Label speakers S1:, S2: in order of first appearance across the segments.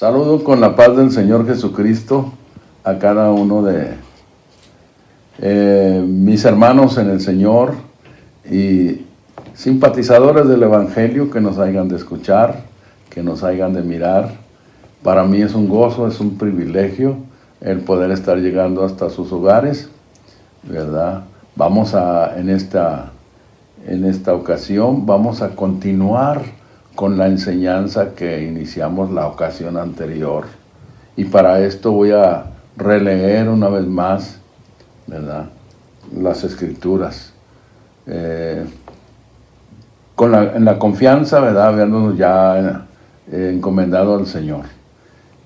S1: Saludo con la paz del Señor Jesucristo a cada uno de mis hermanos en el Señor y simpatizadores del Evangelio que nos hayan de escuchar, que nos hayan de mirar. Para mí es un gozo, es un privilegio el poder estar llegando hasta sus hogares, ¿verdad? En esta ocasión vamos a continuar con la enseñanza que iniciamos la ocasión anterior. Y para esto voy a releer una vez más, ¿verdad?, las Escrituras. En la confianza, ¿verdad?, habiéndonos ya encomendado al Señor.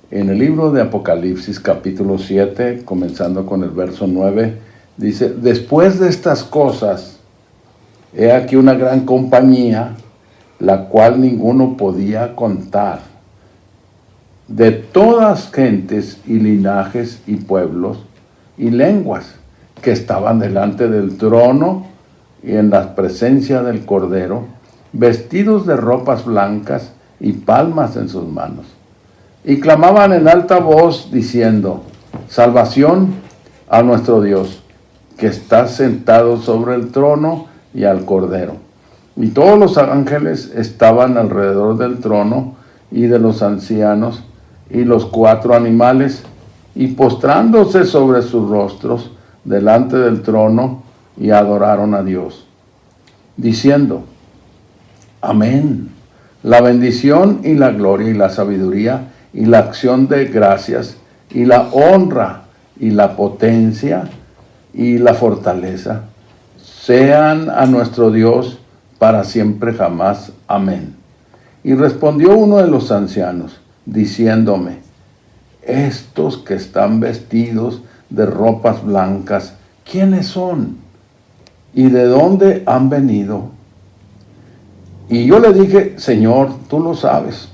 S1: En el libro de Apocalipsis, capítulo 7, comenzando con el verso 9, dice: después de estas cosas, he aquí una gran compañía, la cual ninguno podía contar, de todas gentes y linajes y pueblos y lenguas, que estaban delante del trono y en la presencia del Cordero, vestidos de ropas blancas y palmas en sus manos. Y clamaban en alta voz, diciendo: salvación a nuestro Dios, que está sentado sobre el trono y al Cordero. Y todos los ángeles estaban alrededor del trono y de los ancianos y los 4 animales, y postrándose sobre sus rostros delante del trono, y adoraron a Dios, diciendo: amén. La bendición y la gloria y la sabiduría y la acción de gracias y la honra y la potencia y la fortaleza sean a nuestro Dios para siempre jamás. Amén. Y respondió uno de los ancianos, diciéndome: estos que están vestidos de ropas blancas, ¿quiénes son? ¿Y de dónde han venido? Y yo le dije: Señor, tú lo sabes.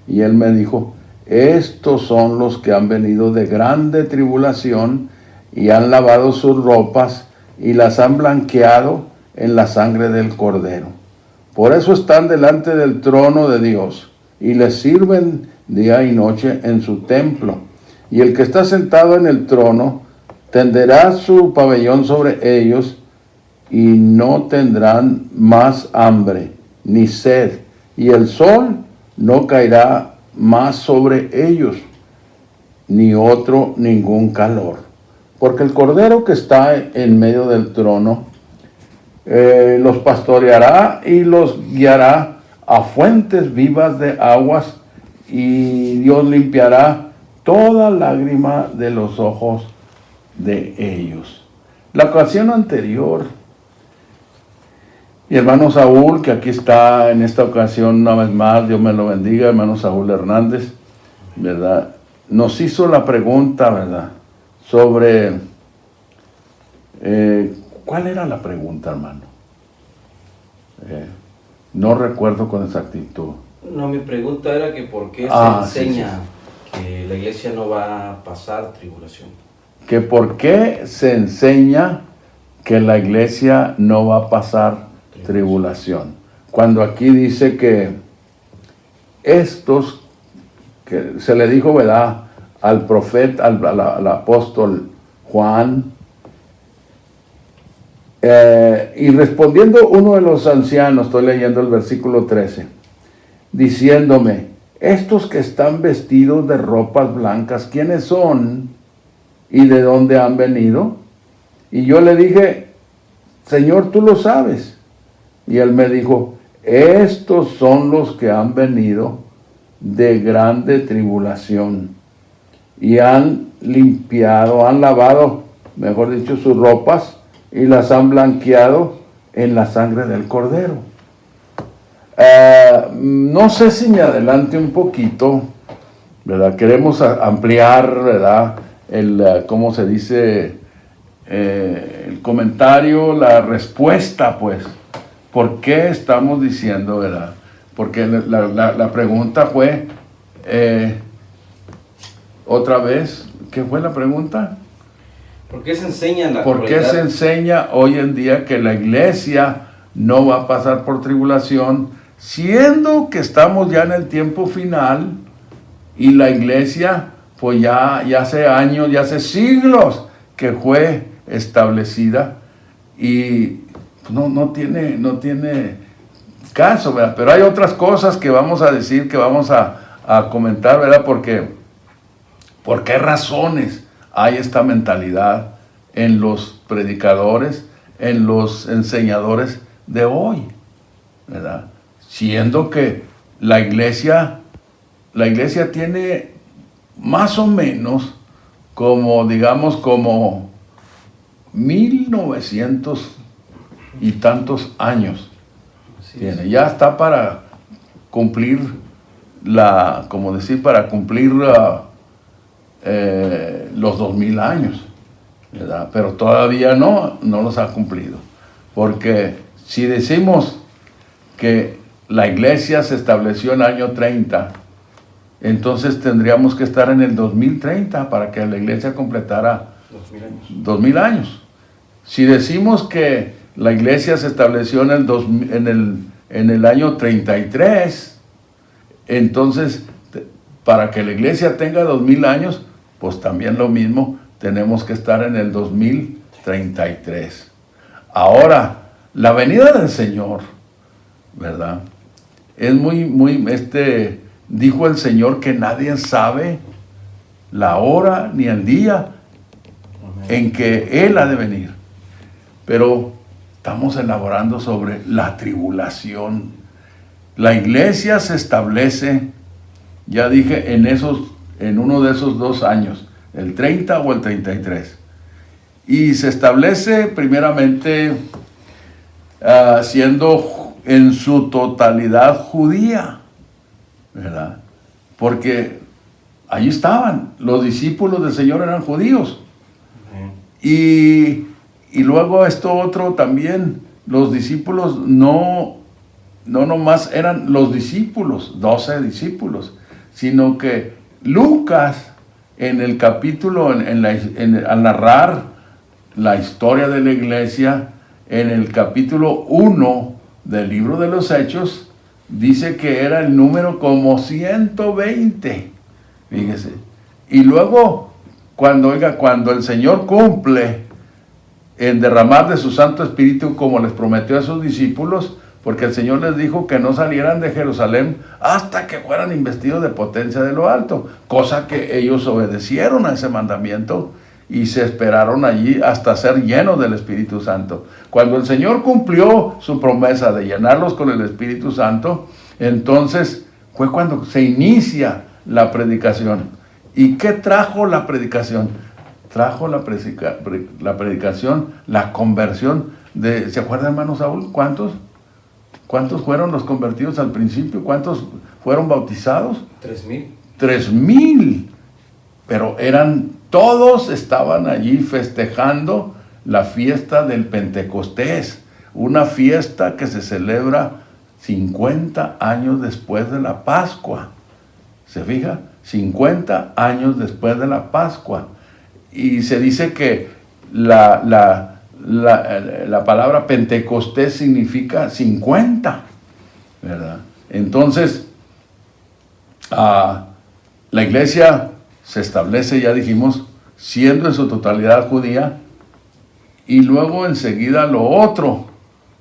S1: Y él me dijo: estos son los que han venido de grande tribulación y han lavado sus ropas y las han blanqueado en la sangre del Cordero. Por eso están delante del trono de Dios y les sirven día y noche en su templo. Y el que está sentado en el trono tenderá su pabellón sobre ellos, y no tendrán más hambre ni sed, y el sol no caerá más sobre ellos, ni ningún calor. Porque el Cordero que está en medio del trono los pastoreará y los guiará a fuentes vivas de aguas, y Dios limpiará toda lágrima de los ojos de ellos. La ocasión anterior, mi hermano Saúl, que aquí está en esta ocasión una vez más, Dios me lo bendiga, hermano Saúl Hernández, ¿verdad?, nos hizo la pregunta, ¿verdad?, sobre... ¿cuál era la pregunta, hermano? No recuerdo con exactitud.
S2: No, mi pregunta era que por qué se enseña que la iglesia no va a pasar tribulación.
S1: Que por qué se enseña que la iglesia no va a pasar tribulación. Cuando aquí dice que estos, que se le dijo, ¿verdad?, al profeta, al apóstol Juan, y respondiendo uno de los ancianos, estoy leyendo el versículo 13, diciéndome: estos que están vestidos de ropas blancas, ¿quiénes son y de dónde han venido? Y yo le dije: Señor, tú lo sabes. Y él me dijo: estos son los que han venido de grande tribulación y han limpiado, han lavado, mejor dicho, sus ropas, y las han blanqueado en la sangre del Cordero. No sé si me adelante un poquito, ¿verdad? Queremos ampliar, ¿verdad?, ¿cómo se dice? El comentario, la respuesta, pues. ¿Por qué estamos diciendo, verdad? Porque la pregunta fue, otra vez, ¿qué fue la pregunta?
S2: ¿Por qué se enseña en la
S1: ¿Por qué se enseña hoy en día que la iglesia no va a pasar por tribulación, siendo que estamos ya en el tiempo final, Y la iglesia, pues ya hace años, ya hace siglos que fue establecida y no tiene caso, ¿verdad? Pero hay otras cosas que vamos a decir, que vamos a comentar, ¿verdad? Porque ¿por qué razones hay esta mentalidad en los predicadores, en los enseñadores de hoy, ¿verdad? Siendo que la iglesia tiene más o menos como, digamos, como 1900 y tantos años. Tiene. Ya está para cumplir los 2000 años, ¿verdad? Pero todavía no los ha cumplido. Porque si decimos que la iglesia se estableció en el año 30, entonces tendríamos que estar en el 2030 para que la iglesia completara 2000 años. Si decimos que la iglesia se estableció en el año 33, entonces para que la iglesia tenga 2000 años, pues también lo mismo, tenemos que estar en el 2033. Ahora, la venida del Señor, ¿verdad? Es dijo el Señor que nadie sabe la hora ni el día en que Él ha de venir. Pero estamos elaborando sobre la tribulación. La iglesia se establece, ya dije, en uno de esos 2 años, el 30 o el 33. Y se establece primeramente siendo en su totalidad judía, ¿verdad? Porque allí estaban, los discípulos del Señor eran judíos. Y luego esto otro también, los discípulos no nomás eran los discípulos, 12 discípulos, sino que Lucas en el capítulo, al narrar la historia de la iglesia, en el capítulo 1 del libro de los Hechos, dice que era el número como 120, fíjese. Y luego, cuando el Señor cumple en derramar de su Santo Espíritu como les prometió a sus discípulos, porque el Señor les dijo que no salieran de Jerusalén hasta que fueran investidos de potencia de lo alto, cosa que ellos obedecieron a ese mandamiento y se esperaron allí hasta ser llenos del Espíritu Santo. Cuando el Señor cumplió su promesa de llenarlos con el Espíritu Santo, entonces fue cuando se inicia la predicación. ¿Y qué trajo la predicación? Trajo la predicación, la conversión de, ¿se acuerda, hermano Saúl? ¿Cuántos fueron los convertidos al principio? ¿Cuántos fueron bautizados?
S2: 3000.
S1: 3000. Pero todos estaban allí festejando la fiesta del Pentecostés, una fiesta que se celebra 50 años después de la Pascua. ¿Se fija? 50 años después de la Pascua. Y se dice que la palabra Pentecostés significa 50, ¿verdad? Entonces, la iglesia se establece, ya dijimos, siendo en su totalidad judía, y luego enseguida lo otro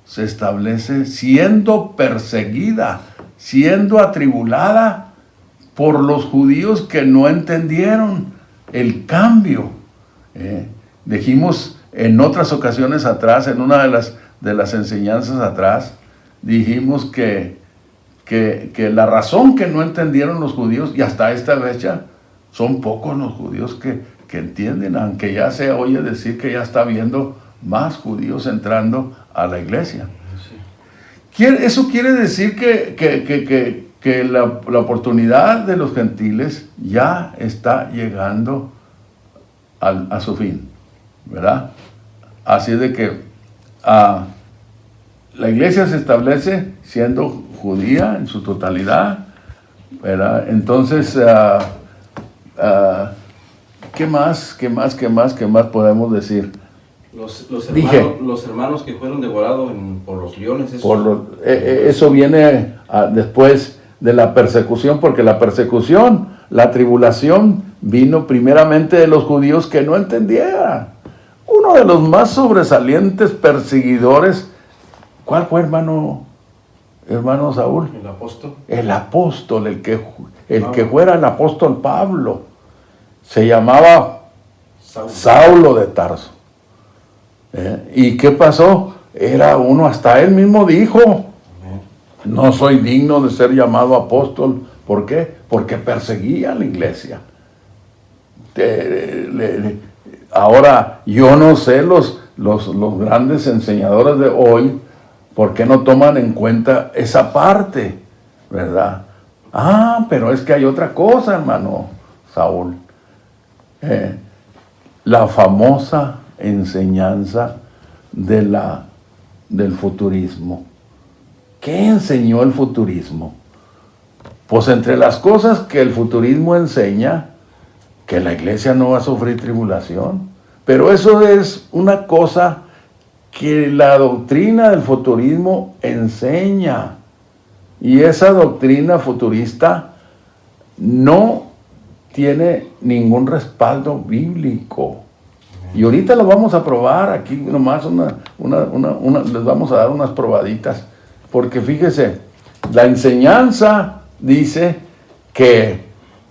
S1: se establece siendo perseguida, siendo atribulada por los judíos que no entendieron el cambio. Dijimos en otras ocasiones atrás, en una de las enseñanzas atrás, dijimos que la razón que no entendieron los judíos, y hasta esta fecha, son pocos los judíos que entienden, aunque ya se oye decir que ya está habiendo más judíos entrando a la iglesia. Eso quiere decir que la oportunidad de los gentiles ya está llegando a su fin, ¿verdad? Así de que la iglesia se establece siendo judía en su totalidad, ¿verdad? Entonces, ¿qué más podemos decir?
S2: Los hermanos que fueron devorados por los leones.
S1: Eso viene después de la persecución, porque la persecución la tribulación vino primeramente de los judíos que no entendieran. Uno de los más sobresalientes perseguidores, ¿cuál fue, hermano Saúl?
S2: El apóstol.
S1: El apóstol, el que fuera el apóstol Pablo. Se llamaba Saulo de Tarso. ¿Y qué pasó? Era uno, hasta él mismo dijo, no soy digno de ser llamado apóstol. ¿Por qué? Porque perseguía a la iglesia. Ahora, yo no sé los grandes enseñadores de hoy, ¿por qué no toman en cuenta esa parte? ¿Verdad? Pero es que hay otra cosa, hermano Saúl. La famosa enseñanza del futurismo. ¿Qué enseñó el futurismo? Pues entre las cosas que el futurismo enseña, que la iglesia no va a sufrir tribulación. Pero eso es una cosa que la doctrina del futurismo enseña. Y esa doctrina futurista no tiene ningún respaldo bíblico. Y ahorita lo vamos a probar aquí, nomás les vamos a dar unas probaditas. Porque fíjese, la enseñanza dice que,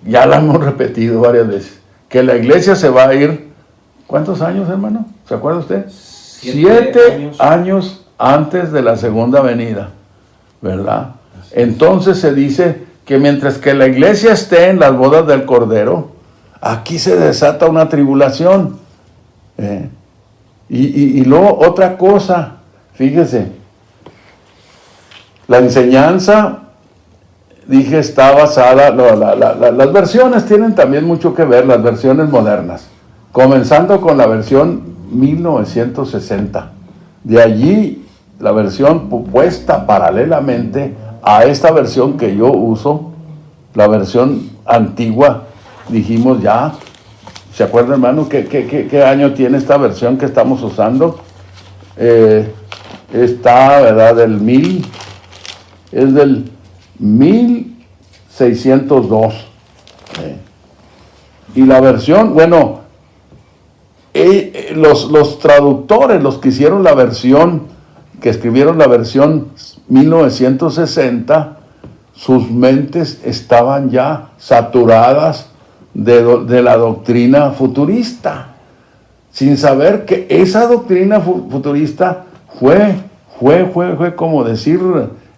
S1: ya la hemos repetido varias veces, que la iglesia se va a ir, ¿cuántos años, hermano? ¿Se acuerda usted? 7 años antes de la segunda venida, ¿verdad? Entonces se dice que mientras que la iglesia esté en las bodas del Cordero, aquí se desata una tribulación. Y luego otra cosa, fíjese, la enseñanza, dije, está basada, las versiones tienen también mucho que ver, las versiones modernas, comenzando con la versión 1960. De allí, la versión puesta paralelamente a esta versión que yo uso, la versión antigua, dijimos ya, ¿se acuerda, hermano, qué año tiene esta versión que estamos usando? Está, ¿verdad?, es del 1602. Y la versión, bueno, los traductores, los que hicieron la versión, que escribieron la versión 1960, sus mentes estaban ya saturadas de la doctrina futurista, sin saber que esa doctrina futurista fue como decir,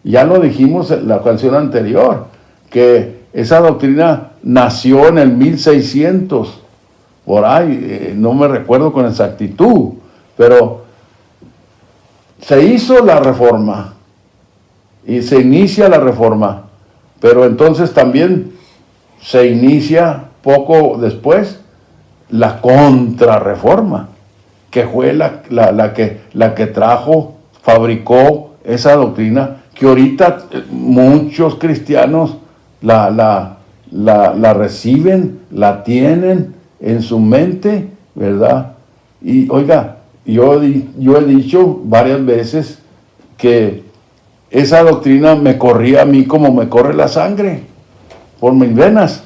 S1: ya lo dijimos en la canción anterior, que esa doctrina nació en el 1600, por ahí, no me recuerdo con exactitud, pero se hizo la reforma y se inicia la reforma, pero entonces también se inicia poco después la contrarreforma, que fue la que fabricó esa doctrina, que ahorita muchos cristianos la reciben, la tienen en su mente, ¿verdad? Y oiga, yo he dicho varias veces que esa doctrina me corría a mí como me corre la sangre por mis venas,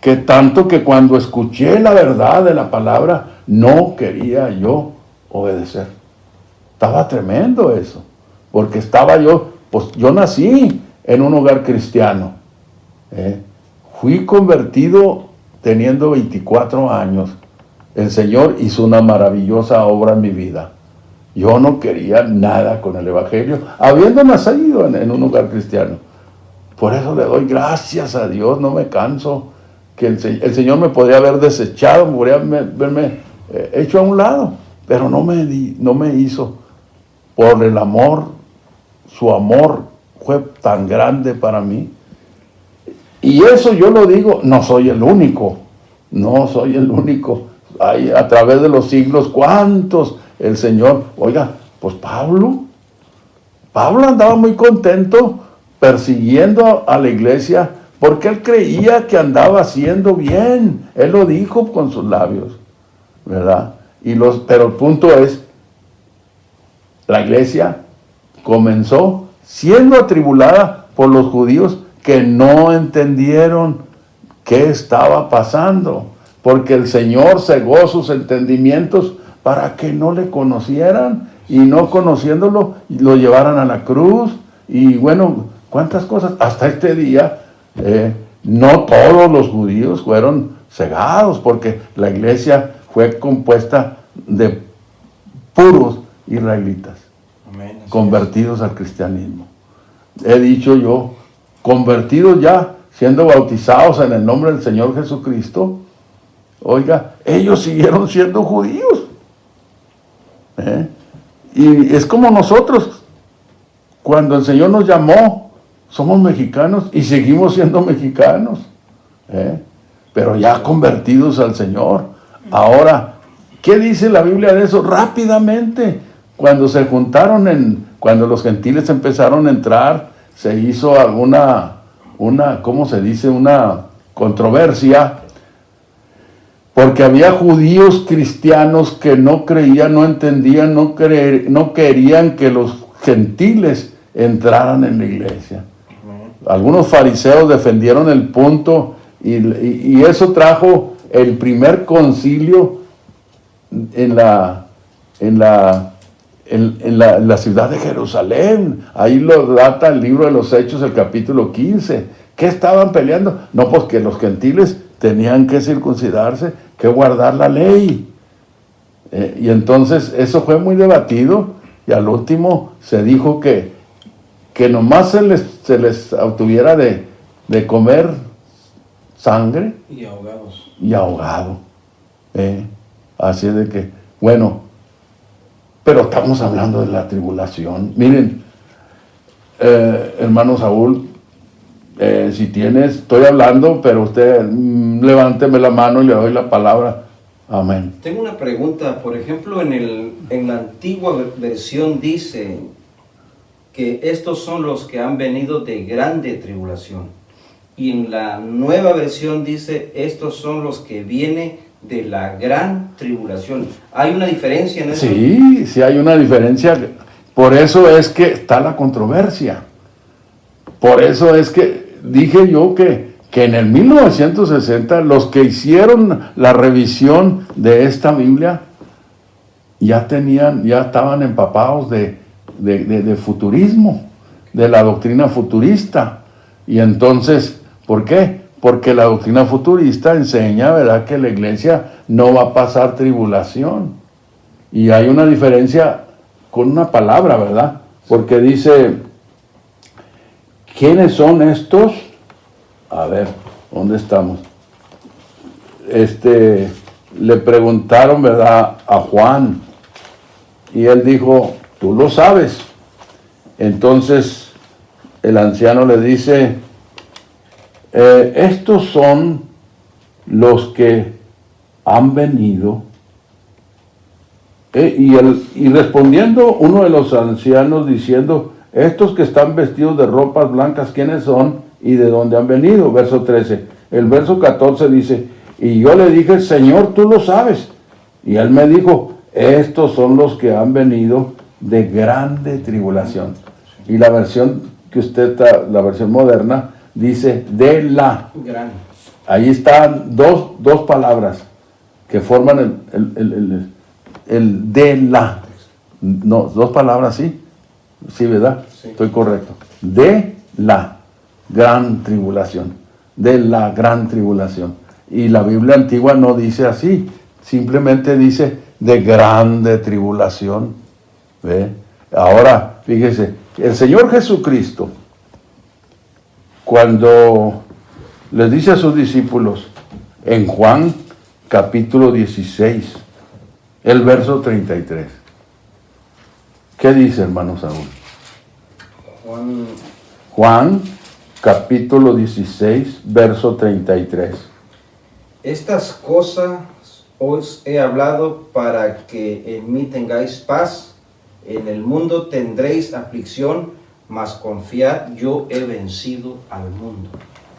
S1: que tanto que cuando escuché la verdad de la palabra no quería yo obedecer. Estaba tremendo eso, porque yo nací en un hogar cristiano, fui convertido teniendo 24 años. El Señor hizo una maravillosa obra en mi vida. Yo no quería nada con el Evangelio, habiendo nacido en un hogar cristiano. Por eso le doy gracias a Dios, no me canso, que el Señor me podría haber desechado, podría haberme hecho a un lado, pero no me hizo. Por el amor, su amor fue tan grande para mí. Y eso yo lo digo, no soy el único. Hay a través de los siglos, ¿cuántos? El Señor, oiga, pues Pablo andaba muy contento persiguiendo a la iglesia porque él creía que andaba haciendo bien. Él lo dijo con sus labios, ¿verdad? Pero el punto es, la iglesia comenzó siendo atribulada por los judíos que no entendieron qué estaba pasando, porque el Señor cegó sus entendimientos para que no le conocieran, y no conociéndolo, lo llevaran a la cruz, y bueno, cuántas cosas. Hasta este día, no todos los judíos fueron cegados, porque la iglesia fue compuesta de puros israelitas,
S2: Amén,
S1: convertidos al cristianismo. He dicho yo, convertidos ya, siendo bautizados en el nombre del Señor Jesucristo. Oiga, ellos siguieron siendo judíos. Y es como nosotros, cuando el Señor nos llamó, somos mexicanos y seguimos siendo mexicanos, pero ya convertidos al Señor. Ahora, ¿qué dice la Biblia de eso? Rápidamente, cuando se juntaron, cuando los gentiles empezaron a entrar, se hizo ¿cómo se dice? Una controversia, porque había judíos cristianos que no creían, no entendían, no querían que los gentiles entraran en la iglesia. Algunos fariseos defendieron el punto, y eso trajo el primer concilio en la ciudad de Jerusalén. Ahí lo data el libro de los Hechos, el capítulo 15. ¿Qué estaban peleando? No, pues que los gentiles tenían que circuncidarse, que guardar la ley. Y entonces eso fue muy debatido, y al último se dijo que nomás se les obtuviera de comer sangre
S2: y ahogados.
S1: Y ahogado. Así de que, bueno, pero estamos hablando de la tribulación. Miren, hermano Saúl, si tienes, estoy hablando, pero usted levánteme la mano y le doy la palabra. Amén.
S2: Tengo una pregunta. Por ejemplo, en la antigua versión dice que estos son los que han venido de grande tribulación. Y en la nueva versión dice, estos son los que vienen de la gran tribulación. ¿Hay una diferencia en eso?
S1: Sí hay una diferencia. Por eso es que está la controversia. Por eso es que dije yo que en el 1960 los que hicieron la revisión de esta Biblia ya estaban empapados de futurismo, de la doctrina futurista. Y entonces, ¿por qué? Porque la doctrina futurista enseña, ¿verdad?, que la iglesia no va a pasar tribulación. Y hay una diferencia con una palabra, ¿verdad? Porque dice, ¿quiénes son estos? A ver, ¿dónde estamos? Le preguntaron, ¿verdad?, a Juan, y él dijo, tú lo sabes. Entonces el anciano le dice, estos son los que han venido. Y respondiendo uno de los ancianos diciendo, estos que están vestidos de ropas blancas, ¿quiénes son y de dónde han venido? Verso 13. El verso 14 dice, y yo le dije, Señor, tú lo sabes. Y él me dijo, estos son los que han venido de grande tribulación. Y la versión que usted está, la versión moderna, dice de la.
S2: Gran.
S1: Ahí están dos palabras que forman el de la. No, dos palabras, ¿sí? Sí, ¿verdad?
S2: Sí.
S1: Estoy correcto. De la gran tribulación. De la gran tribulación. Y la Biblia antigua no dice así. Simplemente dice de grande tribulación. ¿Ve? Ahora, fíjese, el Señor Jesucristo, cuando les dice a sus discípulos, en Juan capítulo 16, el verso 33. ¿Qué dice, hermano Saúl? Juan capítulo 16, verso 33.
S2: Estas cosas os he hablado para que en mí tengáis paz. En el mundo tendréis aflicción, mas confiad, yo he vencido al mundo.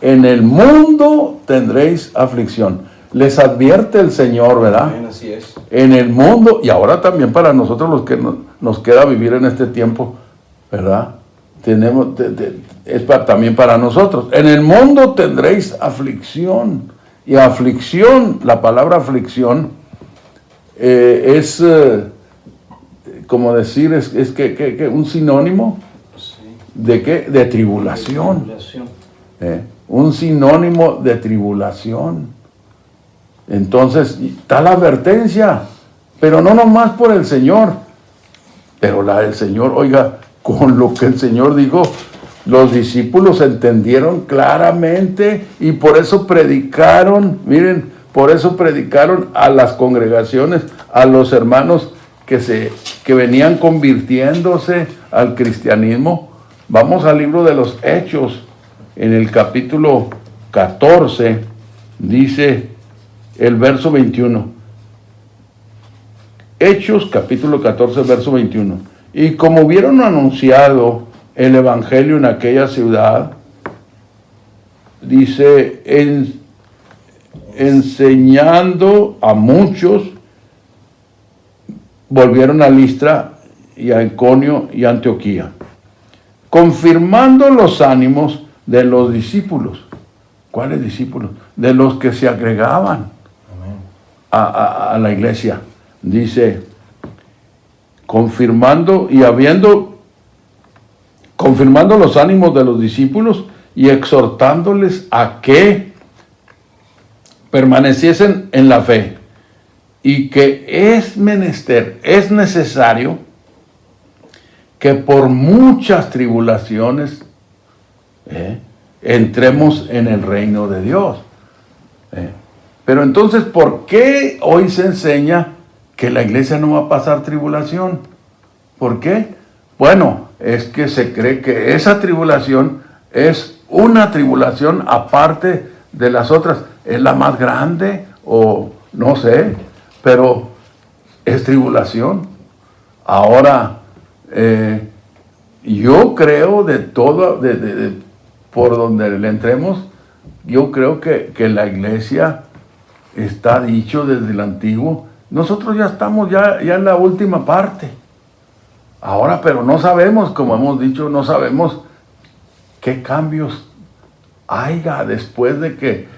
S1: En el mundo tendréis aflicción. Les advierte el Señor, ¿verdad?
S2: Amén, así es.
S1: En el mundo, y ahora también para nosotros los que nos queda vivir en este tiempo, ¿verdad? también para nosotros. En el mundo tendréis aflicción. Y aflicción, la palabra aflicción, es como decir, es que un sinónimo de qué, de tribulación. Un sinónimo de tribulación. Entonces, está la advertencia, pero no nomás por el Señor, pero la del Señor, oiga, con lo que el Señor dijo, los discípulos entendieron claramente y por eso predicaron, miren, por eso predicaron a las congregaciones, a los hermanos que venían convirtiéndose al cristianismo. Vamos al libro de los Hechos, en el capítulo 14, dice el verso 21. Hechos, capítulo 14, verso 21. Y como hubieron anunciado el evangelio en aquella ciudad, dice, enseñando a muchos, volvieron a Listra y a Iconio y a Antioquía, confirmando los ánimos de los discípulos. ¿Cuáles discípulos? De los que se agregaban a la iglesia. Dice, confirmando los ánimos de los discípulos y exhortándoles a que permaneciesen en la fe, y que es necesario que por muchas tribulaciones entremos en el reino de Dios. Pero entonces, ¿por qué hoy se enseña que la iglesia no va a pasar tribulación? ¿Por qué? Bueno, es que se cree que esa tribulación es una tribulación aparte de las otras. Es la más grande, o no sé, pero es tribulación. Ahora, yo creo por donde le entremos, yo creo que la iglesia está dicho desde el antiguo. Nosotros ya estamos ya en la última parte. Ahora, pero no sabemos, como hemos dicho, no sabemos qué cambios haya después de que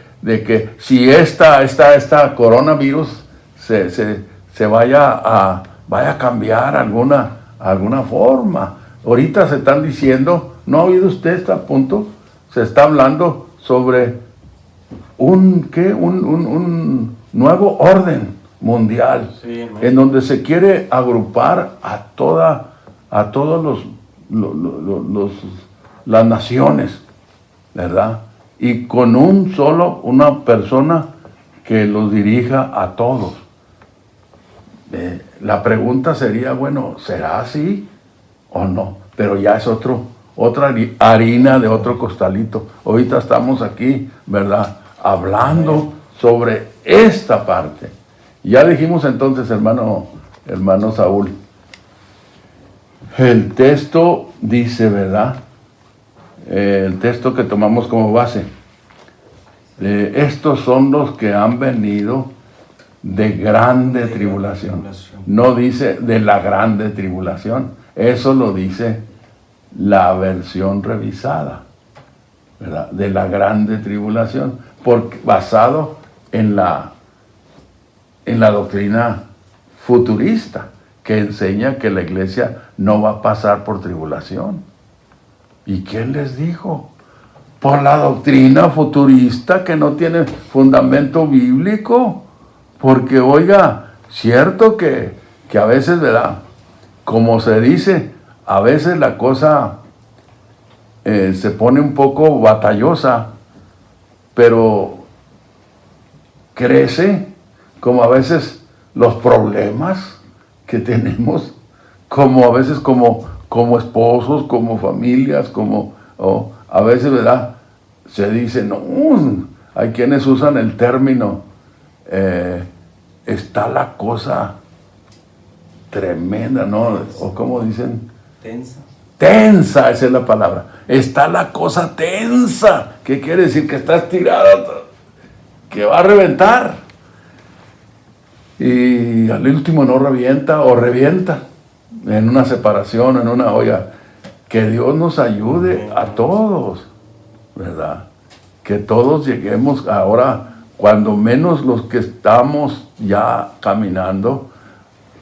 S1: si esta coronavirus se vaya a cambiar alguna forma. Ahorita se están diciendo, ¿no ha oído usted este punto? Se está hablando sobre un nuevo orden mundial, sí, en donde se quiere agrupar a todos las naciones, ¿verdad? Y con una persona que los dirija a todos. La pregunta sería, bueno, ¿será así o no? Pero ya es otra harina de otro costalito. Ahorita estamos aquí, ¿verdad?, hablando sobre esta parte. Ya dijimos entonces, hermano Saúl, el texto dice, ¿verdad? El texto que tomamos como base, estos son los que han venido de grande tribulación. No dice de la grande tribulación, eso lo dice la versión revisada, ¿verdad? De la grande tribulación, basado en la doctrina futurista, que enseña que la iglesia no va a pasar por tribulación. ¿Y quién les dijo? Por la doctrina futurista que no tiene fundamento bíblico. Porque, oiga, cierto que a veces, ¿verdad?, como se dice, a veces la cosa se pone un poco batallosa, pero crece, como a veces los problemas que tenemos, como a veces como esposos, como familias, a veces, ¿verdad?, se dice, no, hay quienes usan el término, está la cosa tremenda, ¿no? O como dicen, tensa, esa es la palabra. Está la cosa tensa. ¿Qué quiere decir? Que está estirada, que va a reventar. Y al último no revienta o revienta en una separación, en una olla. Que Dios nos ayude a todos, ¿verdad? Que todos lleguemos ahora, cuando menos los que estamos ya caminando,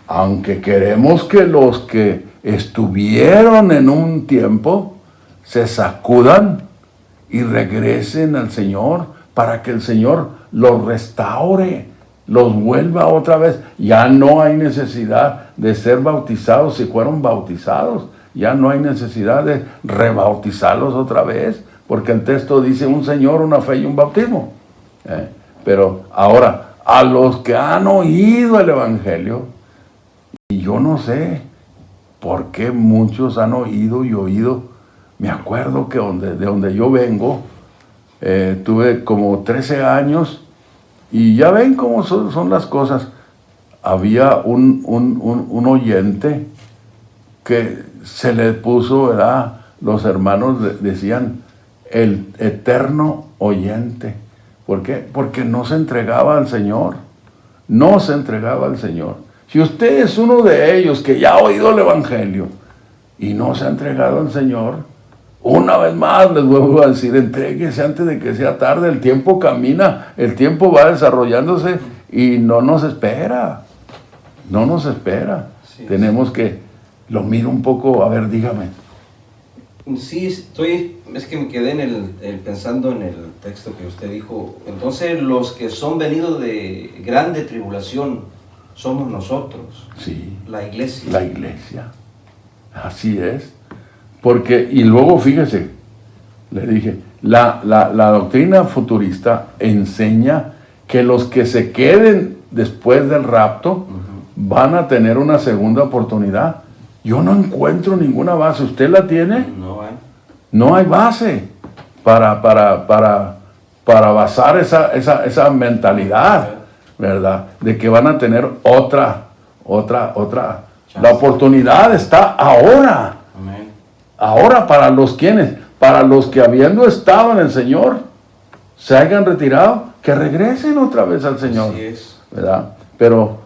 S1: aunque queremos que los que estuvieron en un tiempo se sacudan y regresen al Señor para que el Señor los restaure, los vuelva otra vez. Ya no hay necesidad de ser bautizados si fueron bautizados. Ya no hay necesidad de rebautizarlos otra vez, porque el texto dice un Señor, una fe y un bautismo. Pero ahora, a los que han oído el Evangelio, y yo no sé por qué muchos han oído y oído. Me acuerdo que de donde yo vengo, tuve como 13 años, y ya ven cómo son las cosas. Había un oyente que se le puso, ¿verdad? Los hermanos decían, el eterno oyente. ¿Por qué? Porque no se entregaba al Señor. No se entregaba al Señor. Si usted es uno de ellos que ya ha oído el Evangelio y no se ha entregado al Señor, una vez más les vuelvo a decir, entréguese antes de que sea tarde. El tiempo camina, el tiempo va desarrollándose y no nos espera. No nos espera. Sí, tenemos que, lo miro un poco, a ver, dígame.
S2: Sí, es que me quedé pensando en el texto que usted dijo. Entonces, los que son venidos de grande tribulación somos nosotros.
S1: Sí.
S2: La iglesia.
S1: La iglesia. Así es. Porque, y luego fíjese, le dije, la doctrina futurista enseña que los que se queden después del rapto van a tener una segunda oportunidad. Yo no encuentro ninguna base. ¿Usted la tiene?
S2: No hay.
S1: No hay base para basar esa mentalidad, ¿verdad? De que van a tener otra. La oportunidad está ahora.
S2: Amén.
S1: Ahora, para los quienes, para los que habiendo estado en el Señor, se hayan retirado, que regresen otra vez al Señor.
S2: Así es.
S1: ¿Verdad? Pero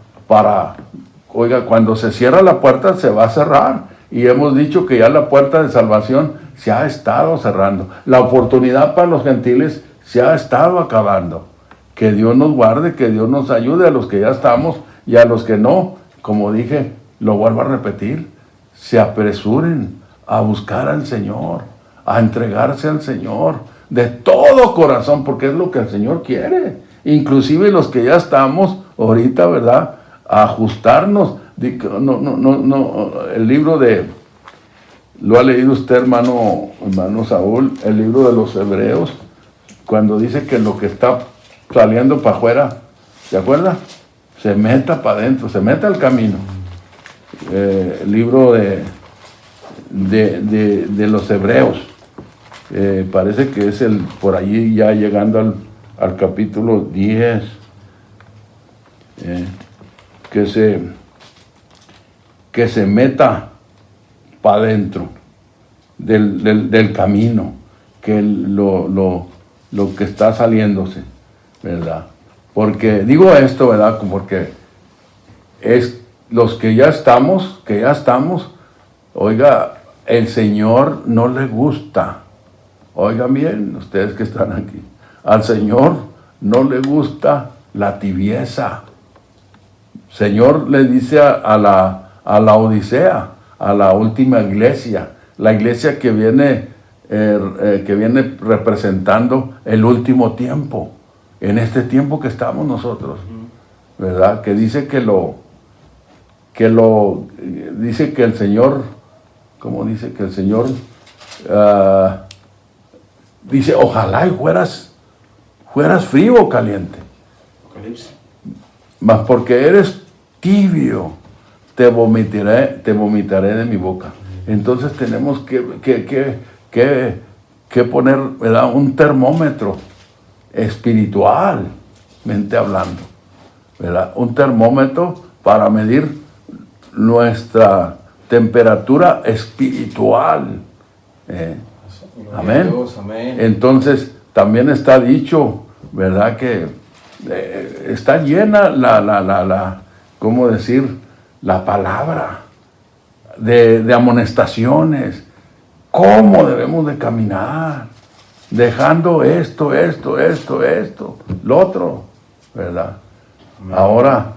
S1: oiga, cuando se cierra la puerta, se va a cerrar. Y hemos dicho que ya la puerta de salvación se ha estado cerrando. La oportunidad para los gentiles se ha estado acabando. Que Dios nos guarde, que Dios nos ayude a los que ya estamos y a los que no. Como dije, lo vuelvo a repetir, se apresuren a buscar al Señor, a entregarse al Señor de todo corazón, porque es lo que el Señor quiere. Inclusive los que ya estamos ahorita, ¿verdad? A ajustarnos. El libro lo ha leído usted, hermano Saúl, el libro de los Hebreos, cuando dice que lo que está saliendo para afuera, ¿se acuerda? Se meta para adentro, se meta al camino. El libro de los Hebreos, parece que es por allí ya llegando al capítulo 10, que se meta para adentro del camino, que lo que está saliéndose, ¿verdad? Porque digo esto, ¿verdad? Porque es los que ya estamos, oiga, el Señor no le gusta. Oigan bien, ustedes que están aquí, al Señor no le gusta la tibieza. Señor le dice a la Odisea, a la última iglesia, la iglesia que viene representando el último tiempo, en este tiempo que estamos nosotros, ¿verdad? Que dice dice que el Señor, ¿cómo dice? Que el Señor dice, ojalá y fueras frío o caliente.
S2: Apocalipsis.
S1: Mas porque eres tibio, te vomitaré de mi boca. Entonces tenemos que poner, ¿verdad?, un termómetro espiritualmente hablando, ¿verdad? Un termómetro para medir nuestra temperatura espiritual. Amén.
S2: Dios, amén.
S1: Entonces también está dicho, ¿verdad?, que está llena ¿cómo decir? La palabra de amonestaciones, cómo debemos de caminar, dejando esto, lo otro, ¿verdad? Ahora,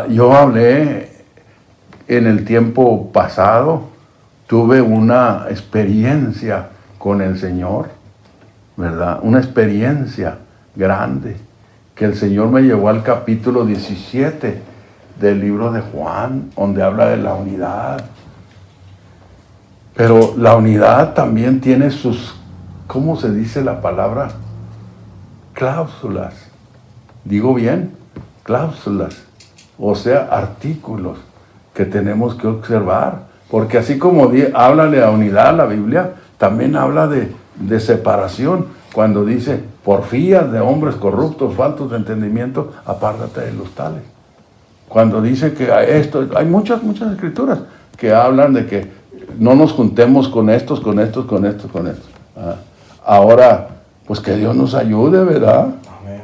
S1: yo hablé en el tiempo pasado, tuve una experiencia con el Señor, ¿verdad? Una experiencia grande, que el Señor me llevó al capítulo 17 del libro de Juan, donde habla de la unidad. Pero la unidad también tiene sus, ¿cómo se dice la palabra? Cláusulas. ¿Digo bien? Cláusulas. O sea, artículos que tenemos que observar. Porque así como habla de la unidad la Biblia, también habla de separación. Cuando dice, porfías de hombres corruptos, faltos de entendimiento, apártate de los tales. Cuando dice que hay muchas escrituras que hablan de que no nos juntemos con estos. Ahora, pues que Dios nos ayude, ¿verdad?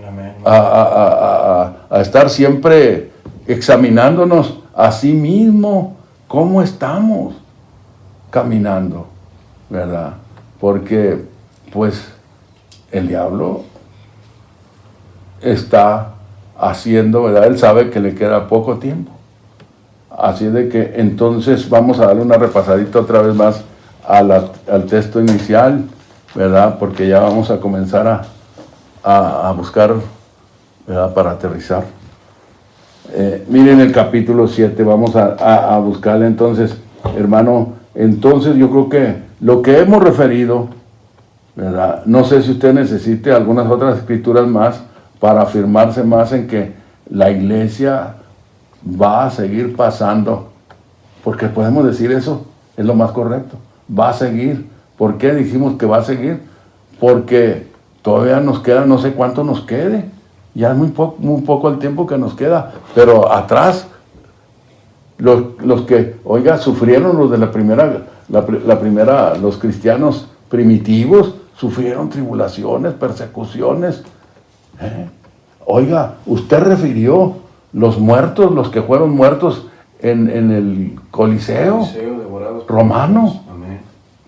S2: Amén.
S1: A estar siempre examinándonos a sí mismo, cómo estamos caminando, ¿verdad? Porque, pues, el diablo está haciendo, ¿verdad? Él sabe que le queda poco tiempo. Así de que entonces vamos a darle una repasadita otra vez más al texto inicial, ¿verdad? Porque ya vamos a comenzar a buscar, ¿verdad? Para aterrizar. Miren el capítulo 7, vamos a buscarle entonces, hermano. Entonces yo creo que lo que hemos referido, ¿verdad? No sé si usted necesite algunas otras escrituras más para afirmarse más en que la iglesia va a seguir pasando, porque podemos decir eso, es lo más correcto, va a seguir. ¿Por qué dijimos que va a seguir? Porque todavía nos queda, no sé cuánto nos quede, ya es muy poco el tiempo que nos queda, pero atrás, los que, oiga, sufrieron los de la primera, los cristianos primitivos, sufrieron tribulaciones, persecuciones. Oiga, usted refirió los muertos, los que fueron muertos en el Coliseo romano.
S2: Amén.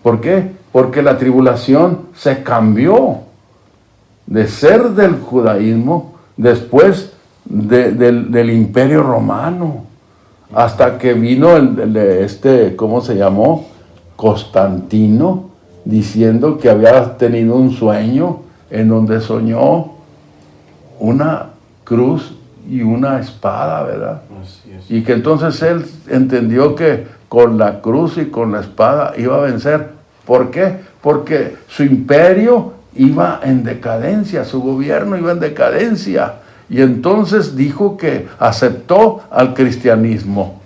S1: ¿Por qué? Porque la tribulación se cambió de ser del judaísmo después del Imperio Romano, hasta que vino ¿cómo se llamó? Constantino, diciendo que había tenido un sueño en donde soñó una cruz y una espada, ¿verdad?
S2: Así es.
S1: Y que entonces él entendió que con la cruz y con la espada iba a vencer. ¿Por qué? Porque su imperio iba en decadencia, su gobierno iba en decadencia. Y entonces dijo que aceptó al cristianismo.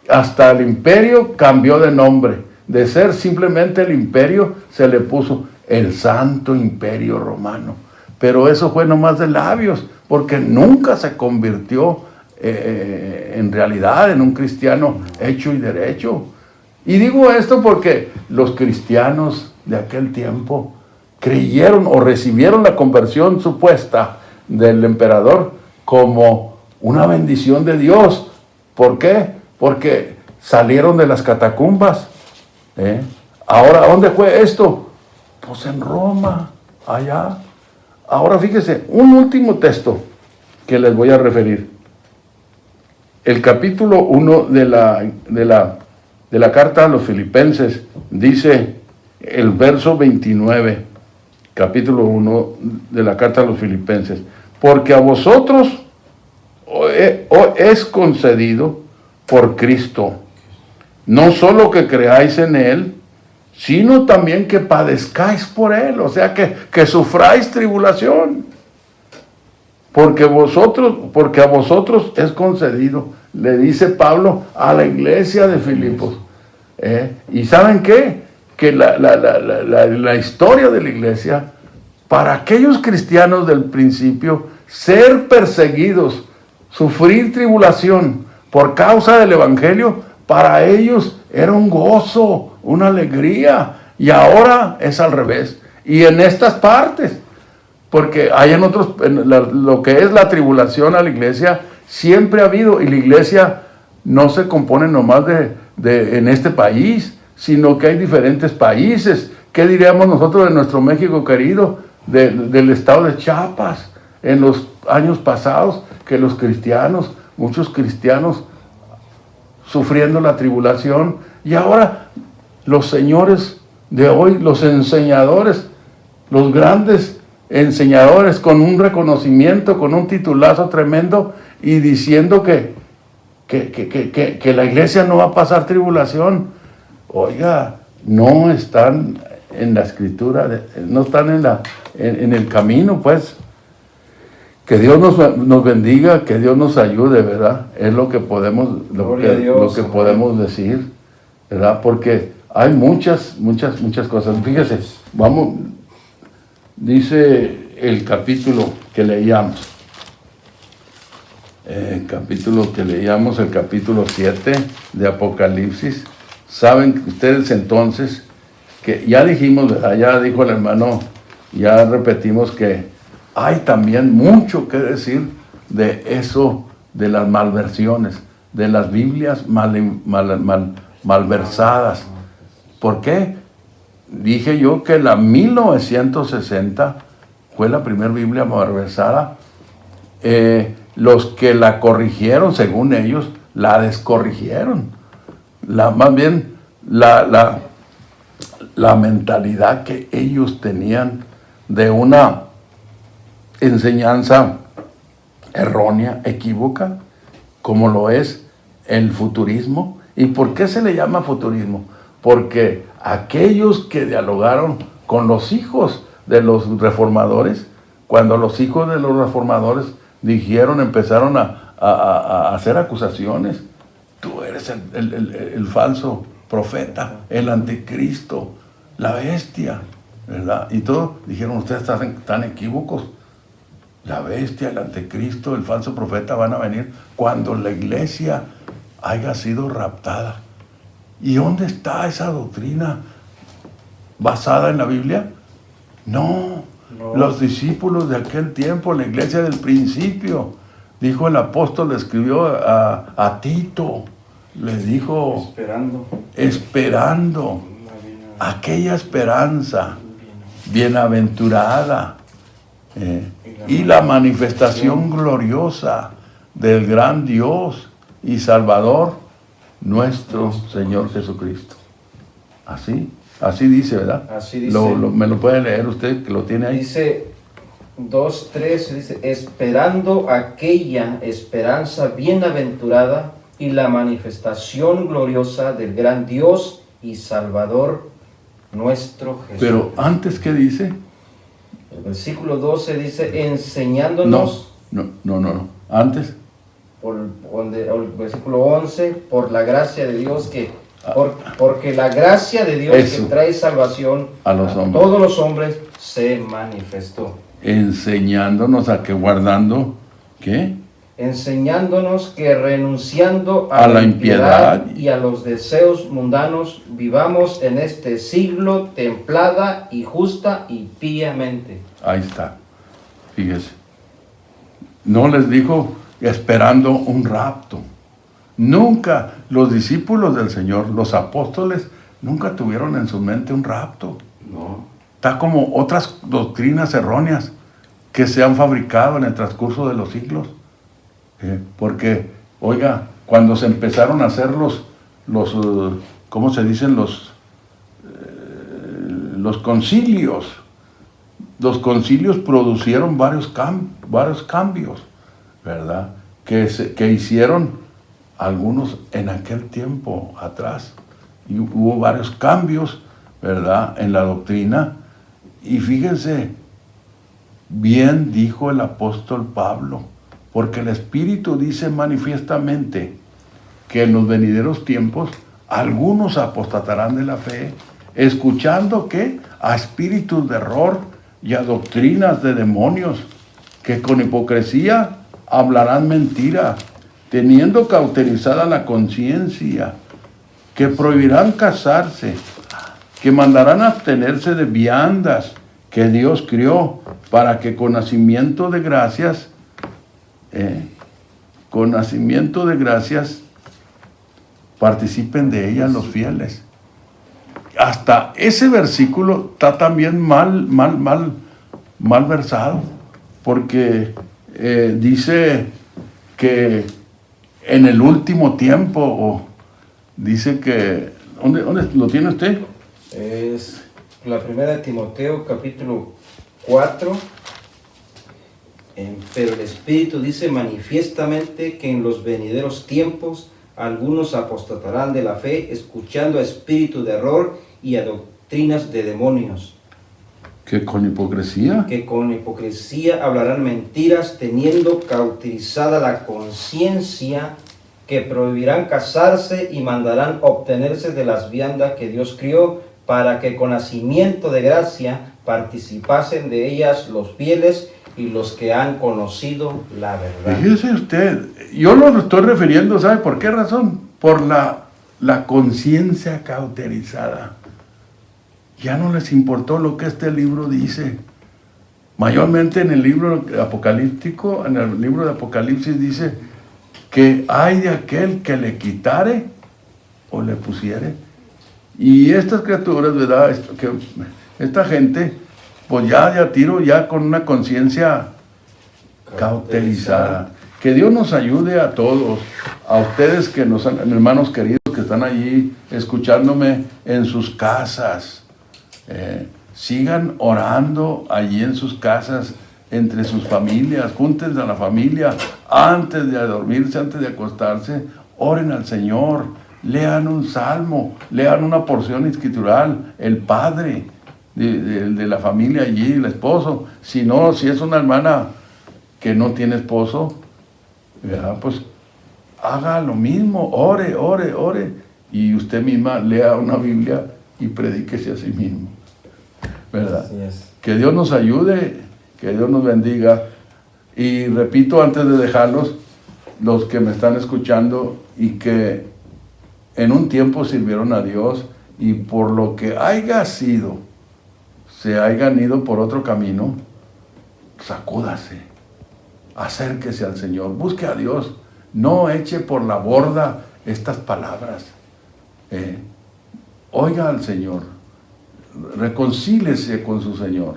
S1: Hasta el imperio cambió de nombre. De ser simplemente el imperio, se le puso el Santo Imperio Romano. Pero eso fue nomás de labios, porque nunca se convirtió en realidad en un cristiano hecho y derecho. Y digo esto porque los cristianos de aquel tiempo creyeron o recibieron la conversión supuesta del emperador como una bendición de Dios. ¿Por qué? Porque salieron de las catacumbas. Ahora, ¿dónde fue esto? Pues en Roma, allá. Ahora fíjese, un último texto que les voy a referir. El capítulo 1 de la carta a los Filipenses dice el verso 29, capítulo 1 de la carta a los Filipenses: porque a vosotros es concedido por Cristo, no solo que creáis en Él, sino también que padezcáis por Él, o sea que sufráis tribulación. Porque a vosotros es concedido, le dice Pablo a la iglesia de Filipos. ¿Y saben qué? Que la historia de la iglesia, para aquellos cristianos del principio, ser perseguidos, sufrir tribulación por causa del evangelio, para ellos era un gozo, una alegría. Y ahora es al revés. Y en estas partes, porque hay en otros, lo que es la tribulación a la iglesia, siempre ha habido. Y la iglesia no se compone nomás en este país, sino que hay diferentes países. ¿Qué diríamos nosotros de nuestro México querido, del estado de Chiapas, en los años pasados, que los cristianos, muchos cristianos, sufriendo la tribulación, y ahora los señores de hoy, los enseñadores, los grandes enseñadores, con un reconocimiento, con un titulazo tremendo, y diciendo que la iglesia no va a pasar tribulación. Oiga, no están en la escritura, no están en el camino, pues. Que Dios nos bendiga, que Dios nos ayude, ¿verdad? Es lo que podemos, lo que podemos decir, ¿verdad? Porque hay muchas cosas. Fíjese, vamos, dice el capítulo que leíamos. El capítulo 7 de Apocalipsis. Saben ustedes entonces que ya dijimos, ¿verdad? Ya dijo el hermano, ya repetimos que hay también mucho que decir de eso, de las malversiones, de las Biblias malversadas. ¿Por qué? Dije yo que la 1960 fue la primera Biblia malversada. Los que la corrigieron, según ellos, la descorrigieron. Más bien, la mentalidad que ellos tenían de una enseñanza errónea, equívoca, como lo es el futurismo. ¿Y por qué se le llama futurismo? Porque aquellos que dialogaron con los hijos de los reformadores, cuando los hijos de los reformadores empezaron a hacer acusaciones, tú eres el falso profeta, el anticristo, la bestia, ¿verdad? Y todos dijeron, ustedes están equívocos. La bestia, el anticristo, el falso profeta van a venir cuando la iglesia haya sido raptada. ¿Y dónde está esa doctrina basada en la Biblia? No. Los discípulos de aquel tiempo, la iglesia del principio, dijo el apóstol, le escribió a Tito, le dijo, esperando aquella esperanza bienaventurada, y la manifestación gloriosa del gran Dios y Salvador, nuestro Señor Jesucristo. Así dice, ¿verdad?
S2: Así dice.
S1: ¿Me lo puede leer usted, que lo tiene ahí?
S2: Dice 2:3, dice, esperando aquella esperanza bienaventurada y la manifestación gloriosa del gran Dios y Salvador, nuestro Jesús.
S1: Pero antes, ¿qué dice?
S2: El versículo 12 dice, enseñándonos...
S1: No. Antes.
S2: El versículo 11, por la gracia de Dios porque la gracia de Dios que trae salvación a todos los hombres se manifestó.
S1: Enseñándonos a que guardando, ¿qué?
S2: Enseñándonos que renunciando a la impiedad y a los deseos mundanos, vivamos en este siglo templada y justa y piamente.
S1: Ahí está, fíjese. No les dijo esperando un rapto. Nunca los discípulos del Señor, los apóstoles, nunca tuvieron en su mente un rapto.
S2: No.
S1: Está como otras doctrinas erróneas que se han fabricado en el transcurso de los siglos. Porque, oiga, cuando se empezaron a hacer los ¿cómo se dicen? Los concilios. Los concilios producieron varios cambios, ¿verdad? Que hicieron algunos en aquel tiempo atrás. Y hubo varios cambios, ¿verdad?, en la doctrina. Y fíjense, bien dijo el apóstol Pablo, porque el Espíritu dice manifiestamente que en los venideros tiempos algunos apostatarán de la fe, escuchando ¿qué? A espíritus de error y a doctrinas de demonios, que con hipocresía hablarán mentira, teniendo cauterizada la conciencia, que prohibirán casarse, que mandarán abstenerse de viandas que Dios crió, para que con nacimiento de gracias participen de ellas los fieles. hasta ese versículo está también mal versado, porque dice que en el último tiempo, o dice que, ¿dónde lo tiene usted?
S2: Es la primera de Timoteo, capítulo 4. Pero el Espíritu dice manifiestamente que en los venideros tiempos algunos apostatarán de la fe, escuchando a espíritu de error y a doctrinas de demonios.
S1: ¿Que con hipocresía?
S2: Que con hipocresía hablarán mentiras, teniendo cauterizada la conciencia, que prohibirán casarse y mandarán obtenerse de las viandas que Dios crió, para que con nacimiento de gracia participasen de ellas los fieles y los que han conocido la verdad.
S1: Fíjese usted, yo lo estoy refiriendo, ¿sabe por qué razón? Por la conciencia cauterizada. Ya no les importó lo que este libro dice. Mayormente en el libro apocalíptico, en el libro de Apocalipsis dice que hay de aquel que le quitare o le pusiere. Y estas criaturas, ¿verdad? Esta gente, pues ya tiro ya con una conciencia cauterizada. Que Dios nos ayude a todos, a ustedes que nos han, hermanos queridos que están allí escuchándome en sus casas. Sigan orando allí en sus casas, entre sus familias, júntense a la familia, antes de dormirse, antes de acostarse, oren al Señor, lean un salmo, lean una porción escritural, el padre de la familia allí, el esposo. Si no, si es una hermana que no tiene esposo, ¿verdad? Pues haga lo mismo, ore, y usted misma lea una Biblia y predíquese a sí mismo, ¿verdad?
S2: Así es.
S1: Que Dios nos ayude, que Dios nos bendiga. Y repito, antes de dejarlos, los que me están escuchando y que en un tiempo sirvieron a Dios y por lo que haya sido, se hayan ido por otro camino, sacúdase, acérquese al Señor, busque a Dios, no eche por la borda estas palabras. Oiga al Señor, reconcíliese con su Señor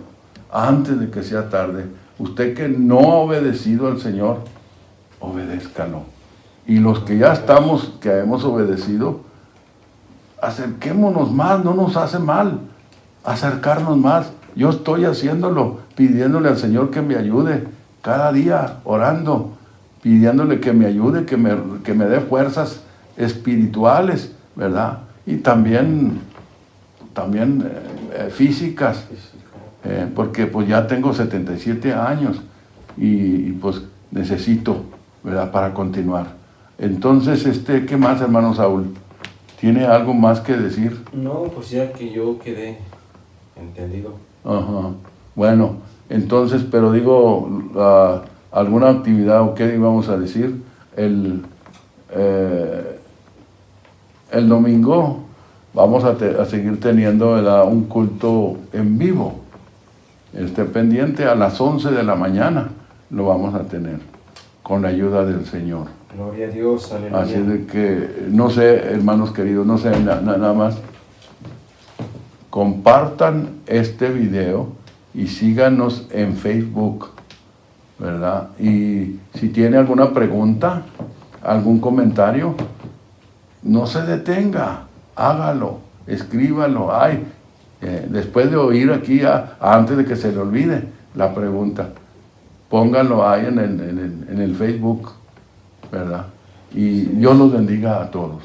S1: antes de que sea tarde. Usted que no ha obedecido al Señor, obedézcalo. Y los que ya estamos, que hemos obedecido, acerquémonos más, no nos hace mal acercarnos más. Yo estoy haciéndolo, pidiéndole al Señor que me ayude cada día, orando, pidiéndole que me ayude, que me dé fuerzas espirituales, ¿verdad? Y también físicas, porque pues ya tengo 77 años y pues necesito, ¿verdad?, para continuar. Entonces, ¿qué más, hermano Saúl? ¿Tiene algo más que decir?
S2: No, pues ya que yo quedé entendido.
S1: Ajá. Bueno, entonces, pero digo, alguna actividad o qué íbamos a decir, el domingo vamos a seguir teniendo, ¿verdad?, un culto en vivo. Esté pendiente, a las 11 de la mañana lo vamos a tener, con la ayuda del Señor.
S2: Gloria a Dios, aleluya.
S1: Así de que, no sé, hermanos queridos, no sé, nada más, compartan este video y síganos en Facebook, ¿verdad? Y si tiene alguna pregunta, algún comentario, no se detenga, hágalo, escríbalo. Después de oír aquí, antes de que se le olvide la pregunta, pónganlo ahí en el Facebook, ¿verdad? Y Dios los bendiga a todos.